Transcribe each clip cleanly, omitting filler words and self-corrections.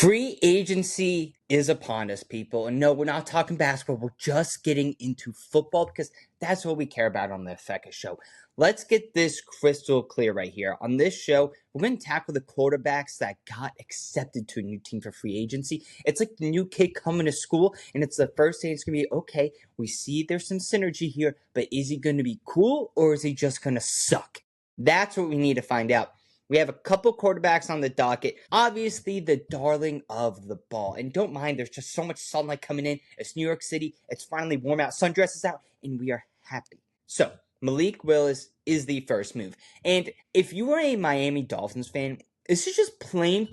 Free agency is upon us, people. And no, we're not talking basketball. We're just getting into football because that's what we care about on the Fecka Show. Let's get this crystal clear right here. On this show, we're going to tackle the quarterbacks that got accepted to a new team for free agency. It's like the new kid coming to school, and it's the first day it's going to be, okay, we see there's some synergy here, but is he going to be cool or is he just going to suck? That's what we need to find out. We have a couple quarterbacks on the docket. Obviously, the darling of the ball. And don't mind, there's just so much sunlight coming in. It's New York City. It's finally warm out. Sundress is out, and we are happy. So, Malik Willis is the first move. And if you are a Miami Dolphins fan, this is just plain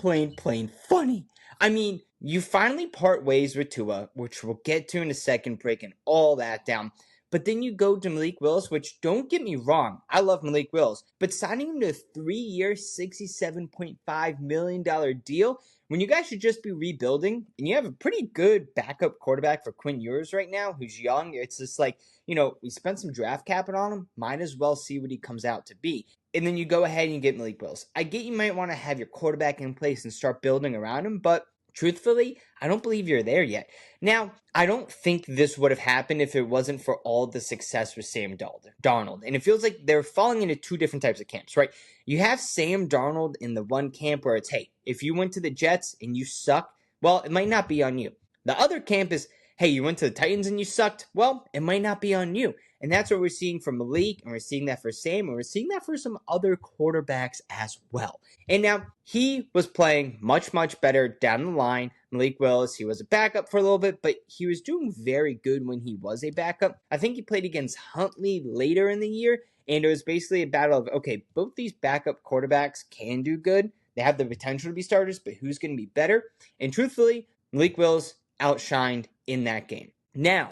funny. I mean, you finally part ways with Tua, which we'll get to in a second, breaking all that down. But then you go to Malik Willis, which, don't get me wrong, I love Malik Willis. But signing him to a 3-year, $67.5 million deal, when you guys should just be rebuilding, and you have a pretty good backup quarterback for Quinn Ewers right now, who's young. It's just like, you know, we spent some draft capital on him. Might as well see what he comes out to be. And then you go ahead and you get Malik Willis. I get you might want to have your quarterback in place and start building around him, but truthfully, I don't believe you're there yet. Now, I don't think this would have happened if it wasn't for all the success with Sam Darnold. And it feels like they're falling into two different types of camps, right? You have Sam Darnold in the one camp where it's, hey, if you went to the Jets and you suck, well, it might not be on you. The other camp is, hey, you went to the Titans and you sucked, well, it might not be on you. And that's what we're seeing from Malik, and we're seeing that for Sam, and we're seeing that for some other quarterbacks as well. And now, he was playing much better down the line. Malik Willis, he was a backup for a little bit, but he was doing very good when he was a backup. I think he played against Huntley later in the year, and it was basically a battle of, okay, both these backup quarterbacks can do good. They have the potential to be starters, but who's going to be better? And truthfully, Malik Willis outshined in that game. Now,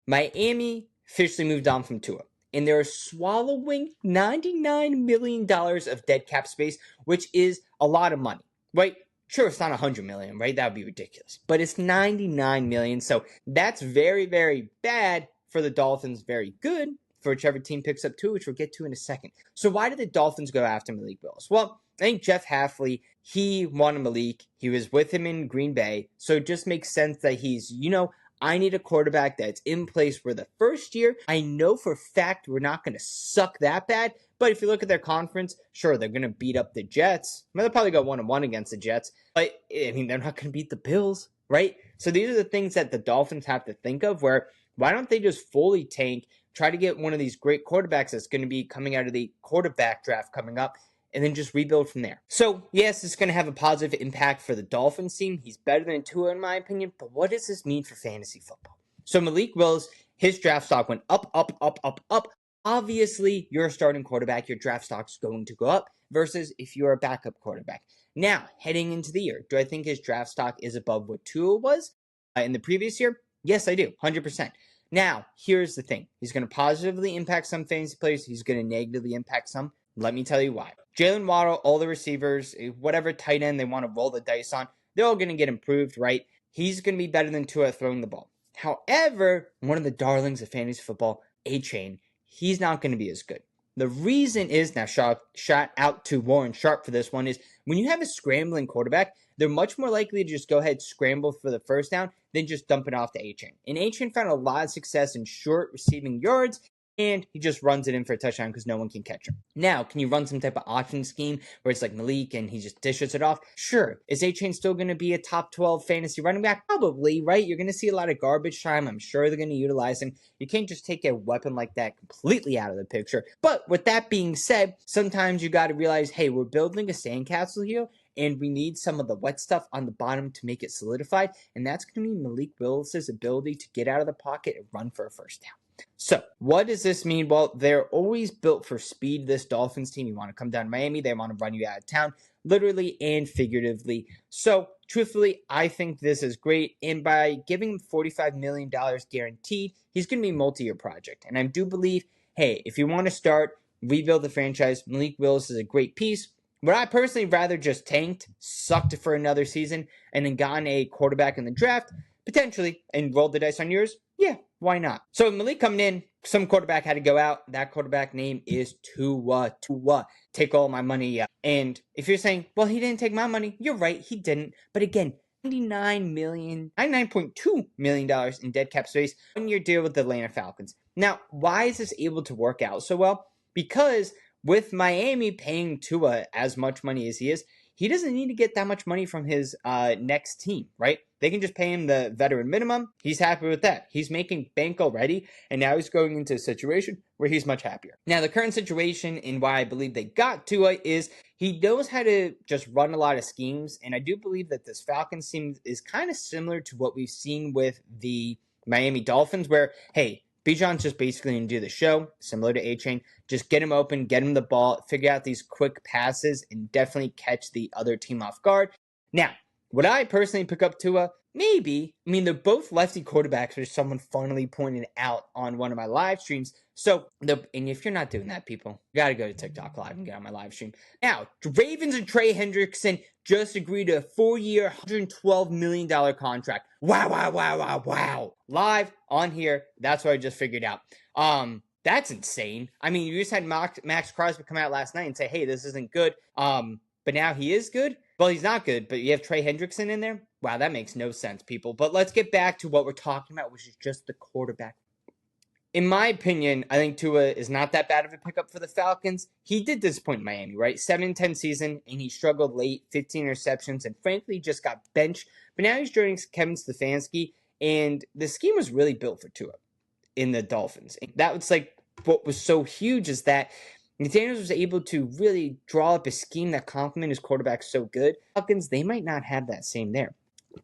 Miami officially moved on from Tua, and they're swallowing $99 million of dead cap space, which is a lot of money, right? Sure, it's not $100 million, right? That would be ridiculous, but it's $99 million, so that's very bad for the Dolphins, very good for whichever team picks up Tua, which we'll get to in a second. So why did the Dolphins go after Malik Willis? Well, I think Jeff Hafley, he wanted Malik. He was with him in Green Bay, so it just makes sense that he's, I need a quarterback that's in place for the first year. I know for a fact we're not going to suck that bad, but if you look at their conference, sure, they're going to beat up the Jets. I mean, they'll probably go 1-1 against the Jets, but I mean, they're not going to beat the Bills, right? So these are the things that the Dolphins have to think of, where why don't they just fully tank, try to get one of these great quarterbacks that's going to be coming out of the quarterback draft coming up, and then just rebuild from there. So, yes, it's going to have a positive impact for the Dolphins team. He's better than Tua, in my opinion, but what does this mean for fantasy football? So, Malik Willis, his draft stock went up. Obviously, you're a starting quarterback, your draft stock's going to go up, versus if you're a backup quarterback. Now, heading into the year, do I think his draft stock is above what Tua was in the previous year? Yes, I do, 100%. Now, here's the thing. He's going to positively impact some fantasy players. He's going to negatively impact some. Let me tell you why. Jaylen Waddle, all the receivers, whatever tight end they want to roll the dice on, they're all going to get improved, right? He's going to be better than Tua at throwing the ball. However, one of the darlings of fantasy football, A-Chain, he's not going to be as good. The reason is, now shout out to Warren Sharp for this one, is when you have a scrambling quarterback, they're much more likely to just go ahead, scramble for the first down, than just dump it off to A-Chain. And A-Chain found a lot of success in short receiving yards, and he just runs it in for a touchdown because no one can catch him. Now, can you run some type of option scheme where it's like Malik and he just dishes it off? Sure. Is A-Chain still going to be a top 12 fantasy running back? Probably, right? You're going to see a lot of garbage time. I'm sure they're going to utilize him. You can't just take a weapon like that completely out of the picture. But with that being said, sometimes you got to realize, hey, we're building a sandcastle here, and we need some of the wet stuff on the bottom to make it solidified. And that's going to be Malik Willis' ability to get out of the pocket and run for a first down. So, what does this mean? Well, they're always built for speed, this Dolphins team. You want to come down to Miami, they want to run you out of town, literally and figuratively. So, truthfully, I think this is great. And by giving him $45 million guaranteed, he's going to be a multi-year project. And I do believe, hey, if you want to start, rebuild the franchise, Malik Willis is a great piece. Would I personally rather just tanked, sucked for another season, and then gotten a quarterback in the draft? Potentially, and rolled the dice on yours? Yeah, why not? So Malik coming in, some quarterback had to go out. That quarterback name is Tua. Take all my money. And if you're saying, well, he didn't take my money, you're right, he didn't. But again, $99.2 million in dead cap space, 1-year deal with the Atlanta Falcons. Now, why is this able to work out so well? Because with Miami paying Tua as much money as he doesn't need to get that much money from his next team, right? They can just pay him the veteran minimum. He's happy with that. He's making bank already, and now he's going into a situation where he's much happier. Now, the current situation and why I believe they got Tua is he knows how to just run a lot of schemes, and I do believe that this Falcons team is kind of similar to what we've seen with the Miami Dolphins, where, hey, Bijan's just basically going to do the show, similar to A-Chain. Just get him open, get him the ball, figure out these quick passes, and definitely catch the other team off guard. Now, would I personally pick up Tua? Maybe. I mean, they're both lefty quarterbacks, which someone finally pointed out on one of my live streams. So, and if you're not doing that, people, you got to go to TikTok Live and get on my live stream. Now, Ravens and Trey Hendrickson just agreed to a 4-year, $112 million contract. Wow. Live on here. That's what I just figured out. That's insane. I mean, you just had Max Crosby come out last night and say, hey, this isn't good. But now he is good? Well, he's not good, but you have Trey Hendrickson in there? Wow, that makes no sense, people. But let's get back to what we're talking about, which is just the quarterback. In my opinion, I think Tua is not that bad of a pickup for the Falcons. He did disappoint Miami, right? 7-10 season, and he struggled late, 15 interceptions, and frankly just got benched. But now he's joining Kevin Stefanski, and the scheme was really built for Tua in the Dolphins. And that was like what was so huge is that McDaniels was able to really draw up a scheme that complemented his quarterback so good. Falcons, they might not have that same there.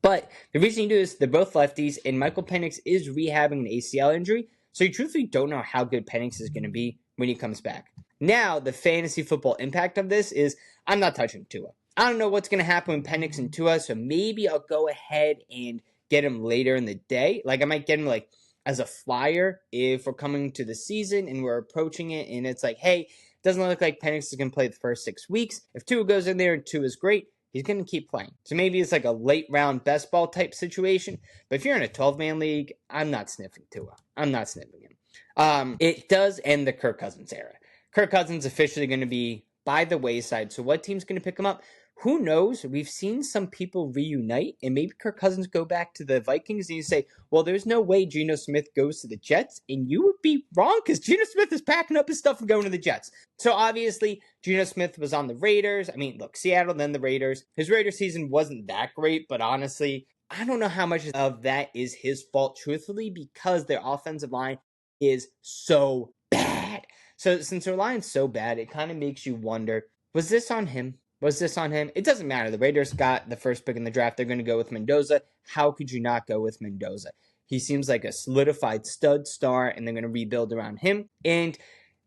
But the reason you do is they're both lefties, and Michael Penix is rehabbing an ACL injury, so you truthfully don't know how good Penix is going to be when he comes back. Now, the fantasy football impact of this is I'm not touching Tua. I don't know what's going to happen with Penix and Tua, so maybe I'll go ahead and get him later in the day. Like, I might get him, like, as a flyer if we're coming to the season and we're approaching it, and it's like, hey, doesn't look like Penix is going to play the first 6 weeks. If Tua goes in there and Tua is great, he's going to keep playing. So maybe it's like a late round best ball type situation. But if you're in a 12-man league, I'm not sniffing Tua. I'm not sniffing him. It does end the Kirk Cousins era. Kirk Cousins officially going to be by the wayside. So what team's going to pick him up? Who knows? We've seen some people reunite, and maybe Kirk Cousins go back to the Vikings, and you say, well, there's no way Geno Smith goes to the Jets, and you would be wrong, because Geno Smith is packing up his stuff and going to the Jets. So obviously, Geno Smith was on the Raiders. I mean, look, Seattle, then the Raiders. His Raiders season wasn't that great, but honestly, I don't know how much of that is his fault, truthfully, because their offensive line is so bad. So since their line's so bad, it kind of makes you wonder, was this on him? Was this on him? It doesn't matter. The Raiders got the first pick in the draft. They're going to go with Mendoza. How could you not go with Mendoza? He seems like a solidified stud star, and they're going to rebuild around him. And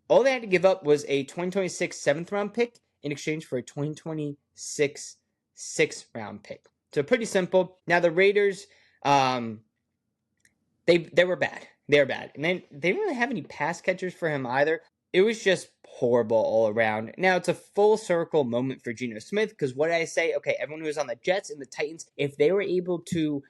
all they had to give up was a 2026 7th-round pick in exchange for a 2026 6th-round pick. So pretty simple. Now, the Raiders, they were bad. They were bad. And then they didn't really have any pass catchers for him either. It was just horrible all around. Now, it's a full circle moment for Geno Smith, because what did I say? Okay, everyone who was on the Jets and the Titans, if they were able to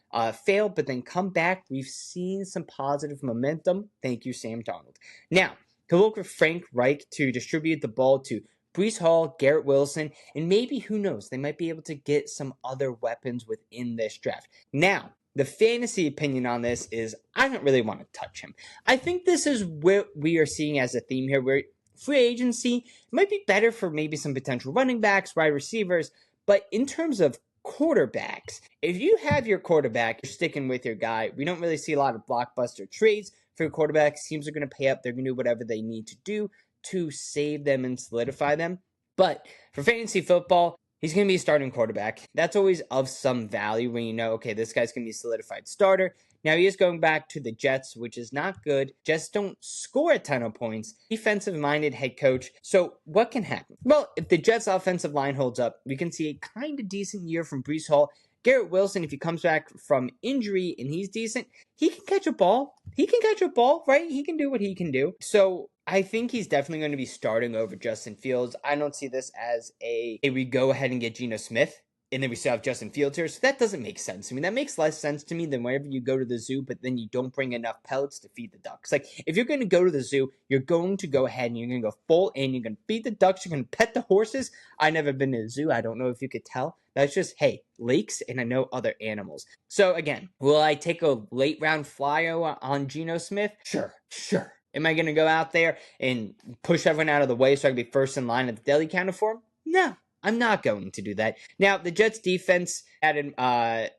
fail but then come back, we've seen some positive momentum. Thank you, Sam Darnold. Now, to look for Frank Reich to distribute the ball to Breece Hall, Garrett Wilson, and maybe, who knows, they might be able to get some other weapons within this draft. Now, the fantasy opinion on this is I don't really want to touch him. I think this is what we are seeing as a theme here, where free agency might be better for maybe some potential running backs, wide receivers, but in terms of quarterbacks, if you have your quarterback, you're sticking with your guy. We don't really see a lot of blockbuster trades for quarterbacks. Teams are going to pay up. They're going to do whatever they need to do to save them and solidify them. But for fantasy football, he's going to be a starting quarterback. That's always of some value when you know, okay, this guy's going to be a solidified starter. Now, he is going back to the Jets, which is not good. Jets don't score a ton of points. Defensive-minded head coach. So what can happen? Well, if the Jets' offensive line holds up, we can see a kind of decent year from Breece Hall. Garrett Wilson, if he comes back from injury and he's decent, he can catch a ball. He can catch a ball, right? He can do what he can do. So I think he's definitely going to be starting over Justin Fields. I don't see this as we go ahead and get Geno Smith And then we still have Justin Fields here. So that doesn't make sense. I mean, that makes less sense to me than whenever you go to the zoo, but then you don't bring enough pellets to feed the ducks. Like, if you're going to go to the zoo, you're going to go ahead and you're going to go full in. You're going to feed the ducks. You're going to pet the horses. I've never been to the zoo. I don't know if you could tell. That's just, hey, lakes, and I know other animals. So, again, will I take a late round flyer on Geno Smith? Sure. Am I going to go out there and push everyone out of the way so I can be first in line at the deli counter for him? No. I'm not going to do that. Now, the Jets defense added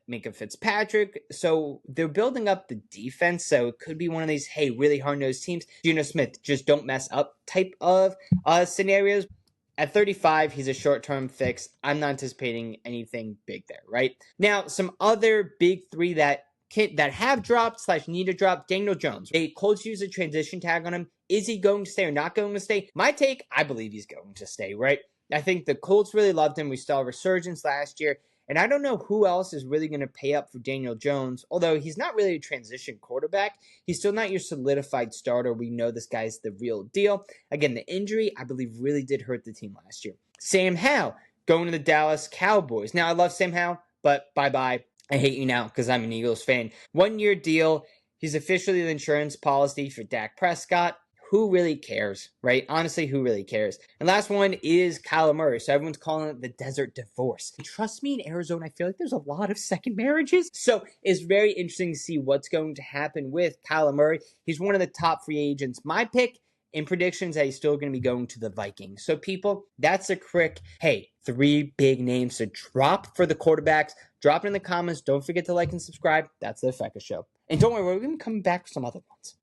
Minka Fitzpatrick, so they're building up the defense, so it could be one of these, hey, really hard-nosed teams. Geno Smith, just don't mess up type of scenarios. At 35, he's a short-term fix. I'm not anticipating anything big there, right? Now, some other big three that have dropped / need to drop. Daniel Jones. They Colts use a transition tag on him. Is he going to stay or not going to stay? My take, I believe he's going to stay, right? I think the Colts really loved him. We saw a resurgence last year. And I don't know who else is really going to pay up for Daniel Jones. Although he's not really a transition quarterback. He's still not your solidified starter. We know this guy's the real deal. Again, the injury, I believe, really did hurt the team last year. Sam Howell going to the Dallas Cowboys. Now, I love Sam Howell, but bye-bye. I hate you now because I'm an Eagles fan. 1-year deal. He's officially the insurance policy for Dak Prescott. Who really cares, right? Honestly, who really cares? And last one is Kyler Murray. So everyone's calling it the desert divorce. And trust me, in Arizona, I feel like there's a lot of second marriages. So it's very interesting to see what's going to happen with Kyler Murray. He's one of the top free agents. My pick in predictions that he's still going to be going to the Vikings. So people, that's a quick, hey, 3 big names to drop for the quarterbacks. Drop it in the comments. Don't forget to like and subscribe. That's the Fecka Show. And don't worry, we're going to come back with some other ones.